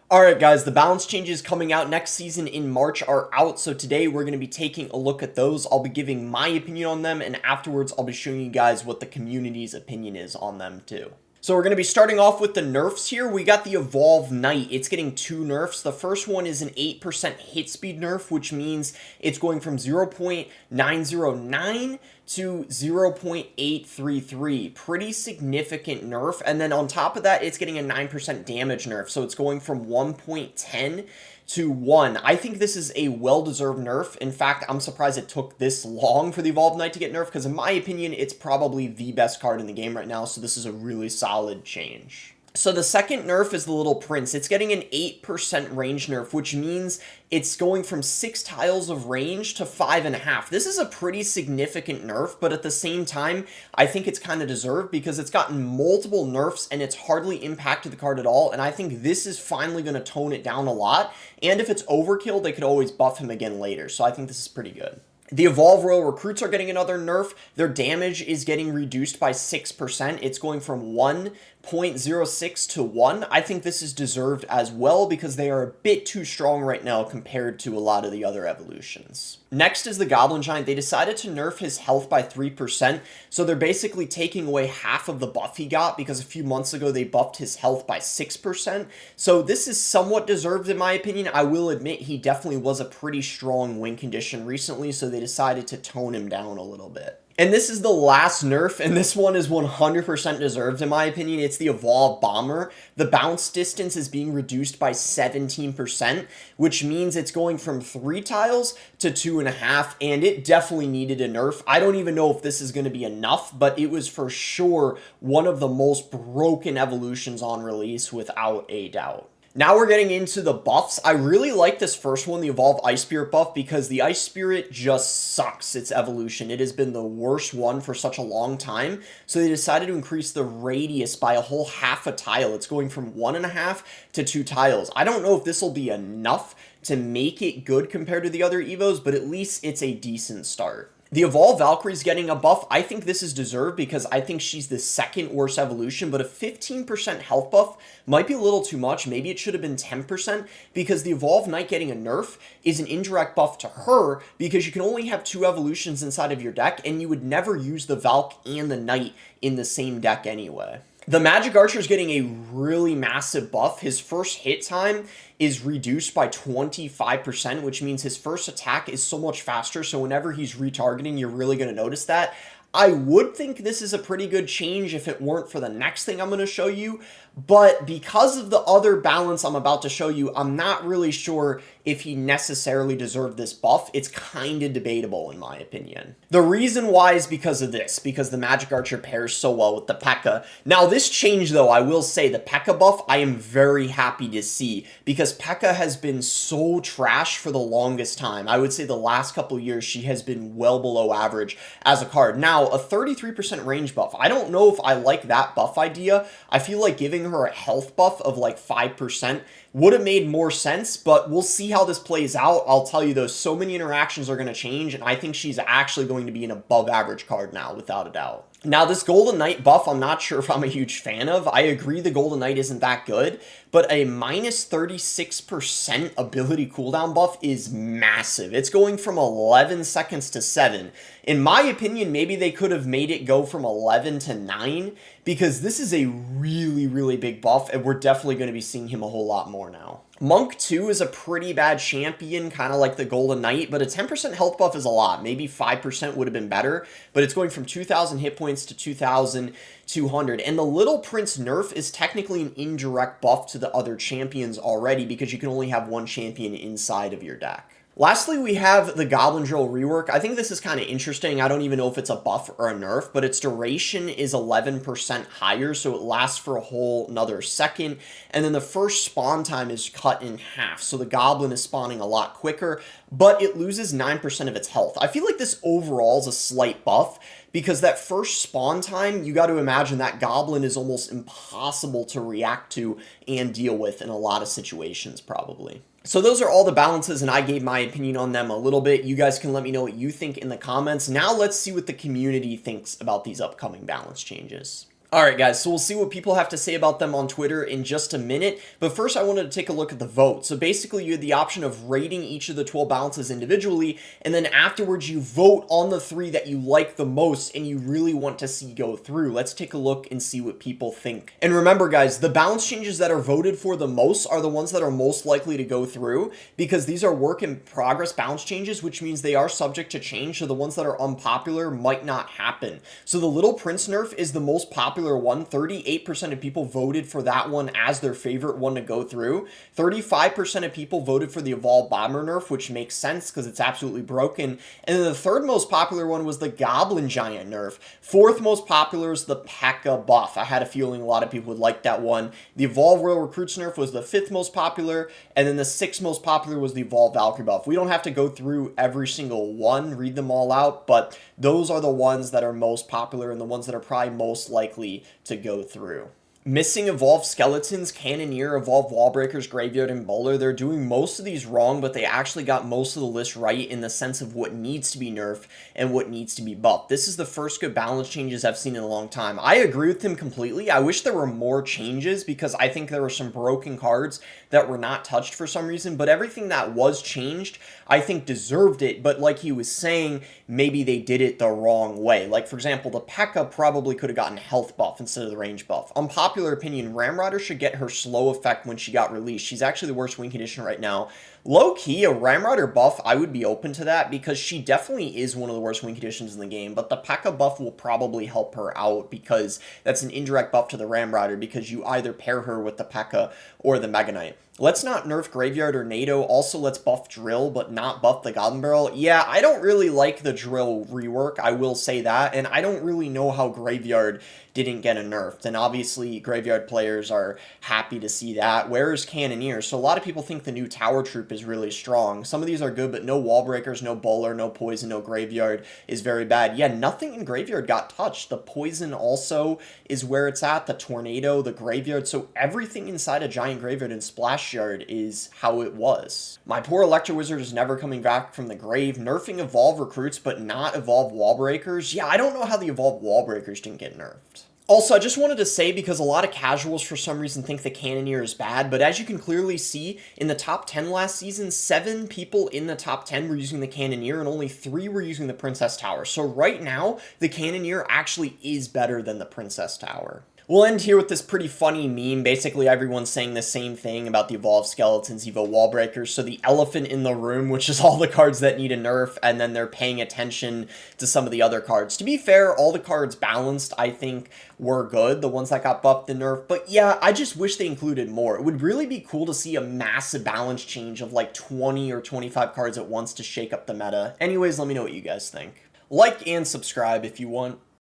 Alright guys, the balance changes coming out next season in March are out, so today we're going to be taking a look at those. I'll be giving my opinion on them, and afterwards I'll be showing you guys what the community's opinion is on them too. So we're going to be starting off with the nerfs here. We got the Evolve Knight. It's getting two nerfs. The first one is an 8% hit speed nerf, which means it's going from 0.909 to 0.833. Pretty significant nerf. And then on top of that, it's getting a 9% damage nerf. So it's going from 1.10 to 1. I think this is a well-deserved nerf. In fact, I'm surprised it took this long for the Evolved Knight to get nerfed, because in my opinion, it's probably the best card in the game right now, so this is a really solid change. So the second nerf is the Little Prince. It's getting an 8% range nerf, which means it's going from 6 tiles of range to 5.5. This is a pretty significant nerf, but at the same time, I think it's kind of deserved because it's gotten multiple nerfs and it's hardly impacted the card at all, and I think this is finally going to tone it down a lot, and if it's overkill, they could always buff him again later, so I think this is pretty good. The Evolve Royal Recruits are getting another nerf. Their damage is getting reduced by 6%. It's going from 1.06 to 1. I think this is deserved as well because they are a bit too strong right now compared to a lot of the other evolutions. Next is the Goblin Giant. They decided to nerf his health by 3%, so they're basically taking away half of the buff he got because a few months ago they buffed his health by 6%. So this is somewhat deserved in my opinion. I will admit he definitely was a pretty strong win condition recently, so they decided to tone him down a little bit. And this is the last nerf, and this one is 100% deserved in my opinion. It's the Evolved Bomber. The bounce distance is being reduced by 17%, which means it's going from 3 tiles to 2.5, and it definitely needed a nerf. I don't even know if this is going to be enough, but it was for sure one of the most broken evolutions on release without a doubt. Now we're getting into the buffs. I really like this first one, the Evolve Ice Spirit buff, because the Ice Spirit just sucks its evolution. It has been the worst one for such a long time, so they decided to increase the radius by a whole half a tile. It's going from 1.5 to 2 tiles. I don't know if this will be enough to make it good compared to the other Evos, but at least it's a decent start. The Evolved Valkyrie's getting a buff. I think this is deserved because I think she's the second worst evolution, but a 15% health buff might be a little too much. Maybe it should have been 10% because the Evolved Knight getting a nerf is an indirect buff to her because you can only have 2 evolutions inside of your deck, and you would never use the Valk and the Knight in the same deck anyway. The Magic Archer is getting a really massive buff. His first hit time is reduced by 25%, which means his first attack is so much faster, so whenever he's retargeting, you're really going to notice that. I would think this is a pretty good change if it weren't for the next thing I'm going to show you, but because of the other balance I'm about to show you, I'm not really sure if he necessarily deserved this buff. It's kind of debatable in my opinion. The reason why is because of this, because the Magic Archer pairs so well with the P.E.K.K.A. Now this change though, I will say the P.E.K.K.A. buff I am very happy to see because P.E.K.K.A. has been so trash for the longest time. I would say the last couple years she has been well below average as a card. Now a 33% range buff. I don't know if I like that buff idea. I feel like giving her a health buff of like 5% would have made more sense, but we'll see how this plays out. I'll tell you though, so many interactions are going to change, and I think she's actually going to be an above average card now, without a doubt. Now, this Golden Knight buff, I'm not sure if I'm a huge fan of. I agree the Golden Knight isn't that good, but a minus 36% ability cooldown buff is massive. It's going from 11 seconds to 7. In my opinion, maybe they could have made it go from 11 to 9, because this is a really, really big buff, and we're definitely going to be seeing him a whole lot more now. Monk 2 is a pretty bad champion, kind of like the Golden Knight, but a 10% health buff is a lot. Maybe 5% would have been better, but it's going from 2,000 hit points to 2,200. And the Little Prince nerf is technically an indirect buff to the other champions already because you can only have one champion inside of your deck. Lastly, we have the Goblin Drill rework. I think this is kind of interesting. I don't even know if it's a buff or a nerf, but its duration is 11% higher, so it lasts for a whole another second. And then the first spawn time is cut in half, so the Goblin is spawning a lot quicker, but it loses 9% of its health. I feel like this overall is a slight buff, because that first spawn time, you got to imagine that Goblin is almost impossible to react to and deal with in a lot of situations, probably. So those are all the balances, and I gave my opinion on them a little bit. You guys can let me know what you think in the comments. Now let's see what the community thinks about these upcoming balance changes. Alright guys, so we'll see what people have to say about them on Twitter in just a minute, but first I wanted to take a look at the vote. So basically you had the option of rating each of the 12 balances individually, and then afterwards you vote on the 3 that you like the most and you really want to see go through. Let's take a look and see what people think. And remember guys, the balance changes that are voted for the most are the ones that are most likely to go through, because these are work in progress balance changes, which means they are subject to change, so the ones that are unpopular might not happen. So the Little Prince nerf is the most popular one. 38% of people voted for that one as their favorite one to go through. 35% of people voted for the Evolved Bomber nerf, which makes sense because it's absolutely broken. And then the third most popular one was the Goblin Giant nerf. Fourth most popular is the P.E.K.K.A buff. I had a feeling a lot of people would like that one. The Evolved Royal Recruits nerf was the fifth most popular, and then the sixth most popular was the Evolved Valkyrie buff. We don't have to go through every single one, read them all out, but those are the ones that are most popular and the ones that are probably most likely to go through. Missing Evolved Skeletons, Cannoneer, Evolved Wallbreakers, Graveyard, and Bowler. They're doing most of these wrong, but they actually got most of the list right in the sense of what needs to be nerfed and what needs to be buffed. This is the first good balance changes I've seen in a long time. I agree with him completely. I wish there were more changes because I think there were some broken cards that were not touched for some reason, but everything that was changed, I think deserved it, but like he was saying, maybe they did it the wrong way. Like, for example, the P.E.K.K.A probably could have gotten health buff instead of the range buff. Unpopular opinion, Ramrider should get her slow effect when she got released. She's actually the worst win condition right now. Low-key, a Ramrider buff, I would be open to that because she definitely is one of the worst win conditions in the game, but the P.E.K.K.A buff will probably help her out because that's an indirect buff to the Ramrider because you either pair her with the P.E.K.K.A or the Mega Knight. Let's not nerf Graveyard or NATO. Also, let's buff Drill, but not buff the Goblin Barrel. Yeah, I don't really like the Drill rework, I will say that, and I don't really know how Graveyard didn't get a nerfed, and obviously Graveyard players are happy to see that. Where is Cannoneer? So a lot of people think the new Tower Troop is really strong. Some of these are good, but no Wall Breakers, no Bowler, no Poison, no Graveyard is very bad. Yeah, nothing in Graveyard got touched. The Poison also is where it's at, the Tornado, the Graveyard, so everything inside a Giant Graveyard and Splash Yard is how it was. My poor Electro Wizard is never coming back from the grave. Nerfing Evolved Recruits, but not Evolved Wall Breakers. Yeah, I don't know how the Evolved Wall Breakers didn't get nerfed. Also, I just wanted to say, because a lot of casuals for some reason think the Cannoneer is bad, but as you can clearly see, in the top 10 last season, 7 people in the top 10 were using the Cannoneer, and only 3 were using the Princess Tower. So right now, the Cannoneer actually is better than the Princess Tower. We'll end here with this pretty funny meme. Basically, everyone's saying the same thing about the Evolved Skeletons, Evo Wallbreakers. So the elephant in the room, which is all the cards that need a nerf, and then they're paying attention to some of the other cards. To be fair, all the cards balanced, I think, were good. The ones that got buffed and nerfed. But yeah, I just wish they included more. It would really be cool to see a massive balance change of like 20 or 25 cards at once to shake up the meta. Anyways, let me know what you guys think. Like and subscribe if you want.